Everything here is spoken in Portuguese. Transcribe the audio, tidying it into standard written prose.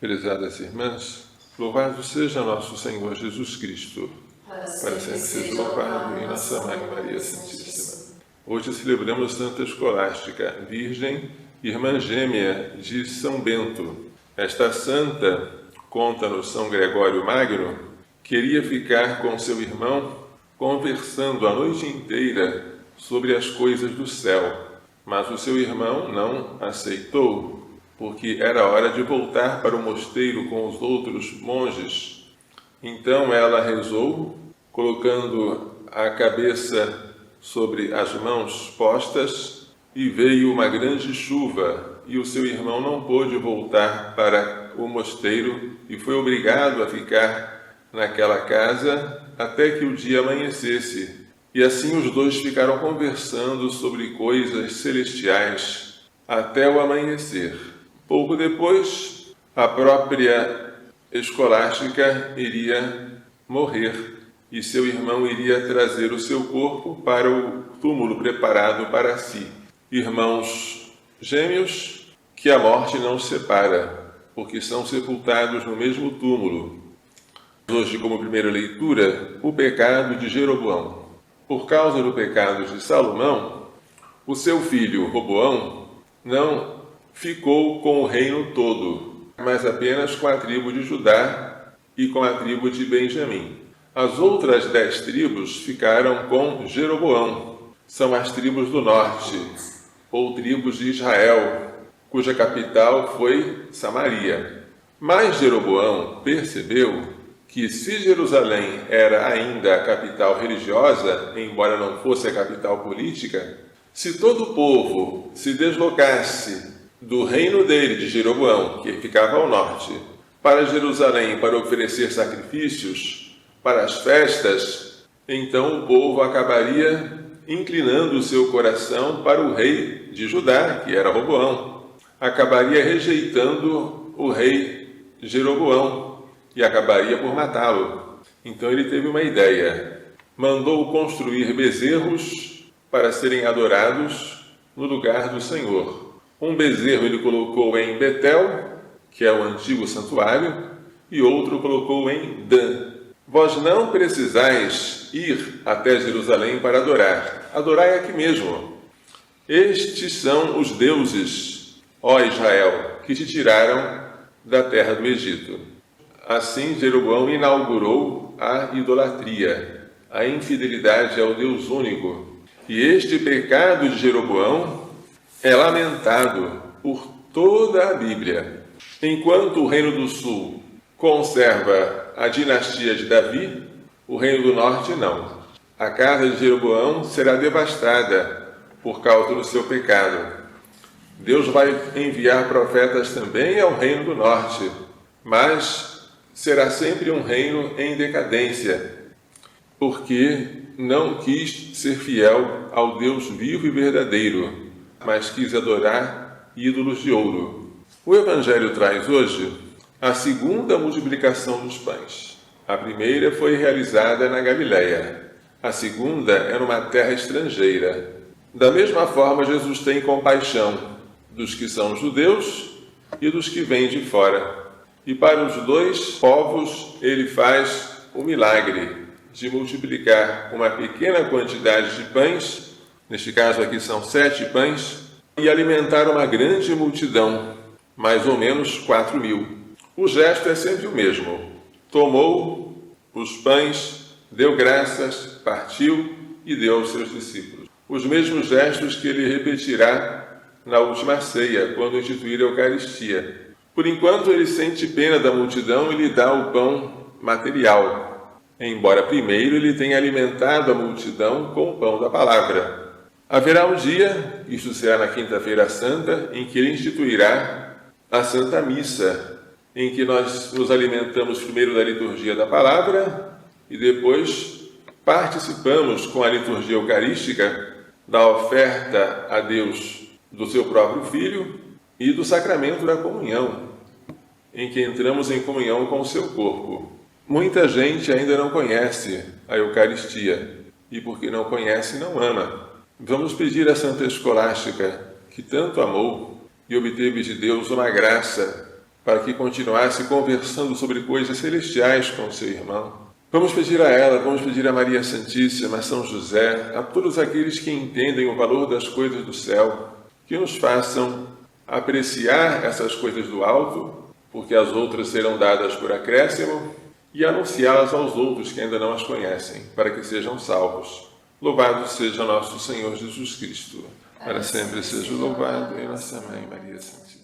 Prezadas irmãs, louvado seja nosso Senhor Jesus Cristo, para sempre seja louvado em nossa Mãe Maria Santíssima. Hoje celebramos Santa Escolástica, Virgem, irmã gêmea de São Bento. Esta santa, conta-nos São Gregório Magno, queria ficar com seu irmão conversando a noite inteira sobre as coisas do céu, mas o seu irmão não aceitou, porque era hora de voltar para o mosteiro com os outros monges. Então ela rezou, colocando a cabeça sobre as mãos postas, e veio uma grande chuva, e o seu irmão não pôde voltar para o mosteiro e foi obrigado a ficar naquela casa até que o dia amanhecesse. E assim os dois ficaram conversando sobre coisas celestiais até o amanhecer. Pouco depois, a própria Escolástica iria morrer e seu irmão iria trazer o seu corpo para o túmulo preparado para si. Irmãos gêmeos que a morte não os separa, porque são sepultados no mesmo túmulo. Hoje, como primeira leitura, o pecado de Jeroboão. Por causa do pecado de Salomão, o seu filho Roboão não ficou com o reino todo, mas apenas com a tribo de Judá e com a tribo de Benjamim. As outras 10 tribos ficaram com Jeroboão. São as tribos do norte, ou tribos de Israel, cuja capital foi Samaria. Mas Jeroboão percebeu que se Jerusalém era ainda a capital religiosa, embora não fosse a capital política, se todo o povo se deslocasse do reino dele, de Jeroboão, que ficava ao norte, para Jerusalém para oferecer sacrifícios, para as festas, então o povo acabaria inclinando o seu coração para o rei de Judá, que era Roboão. Acabaria rejeitando o rei Jeroboão e acabaria por matá-lo. Então ele teve uma ideia. Mandou construir bezerros para serem adorados no lugar do Senhor. Um bezerro ele colocou em Betel, que é o antigo santuário, e outro colocou em Dan. Vós não precisais ir até Jerusalém para adorar. Adorai aqui mesmo. Estes são os deuses, ó Israel, que te tiraram da terra do Egito. Assim, Jeroboão inaugurou a idolatria, a infidelidade ao Deus único. E este pecado de Jeroboão é lamentado por toda a Bíblia. Enquanto o Reino do Sul conserva a dinastia de Davi, o Reino do Norte não. A casa de Jeroboão será devastada por causa do seu pecado. Deus vai enviar profetas também ao Reino do Norte, mas será sempre um reino em decadência, porque não quis ser fiel ao Deus vivo e verdadeiro, mas quis adorar ídolos de ouro. O Evangelho traz hoje a segunda multiplicação dos pães. A primeira foi realizada na Galileia. A segunda é numa terra estrangeira. Da mesma forma, Jesus tem compaixão dos que são judeus e dos que vêm de fora. E para os dois povos, ele faz o milagre de multiplicar uma pequena quantidade de pães, neste caso aqui são 7 pães, e alimentar uma grande multidão, mais ou menos 4.000. O gesto é sempre o mesmo. Tomou os pães, deu graças, partiu e deu aos seus discípulos. Os mesmos gestos que ele repetirá na última ceia, quando instituir a Eucaristia. Por enquanto, ele sente pena da multidão e lhe dá o pão material, embora primeiro ele tenha alimentado a multidão com o pão da palavra. Haverá um dia, isto será na Quinta-feira Santa, em que ele instituirá a Santa Missa, em que nós nos alimentamos primeiro da liturgia da palavra e depois participamos com a liturgia eucarística da oferta a Deus do seu próprio Filho e do sacramento da comunhão, em que entramos em comunhão com o seu corpo. Muita gente ainda não conhece a Eucaristia e, porque não conhece, não ama. Vamos pedir a Santa Escolástica, que tanto amou e obteve de Deus uma graça para que continuasse conversando sobre coisas celestiais com seu irmão. Vamos pedir a ela, vamos pedir a Maria Santíssima, a São José, a todos aqueles que entendem o valor das coisas do céu, que nos façam apreciar essas coisas do alto, porque as outras serão dadas por acréscimo, e anunciá-las aos outros que ainda não as conhecem, para que sejam salvos. Louvado seja nosso Senhor Jesus Cristo. Para sempre seja louvado em nossa Mãe Maria Santíssima.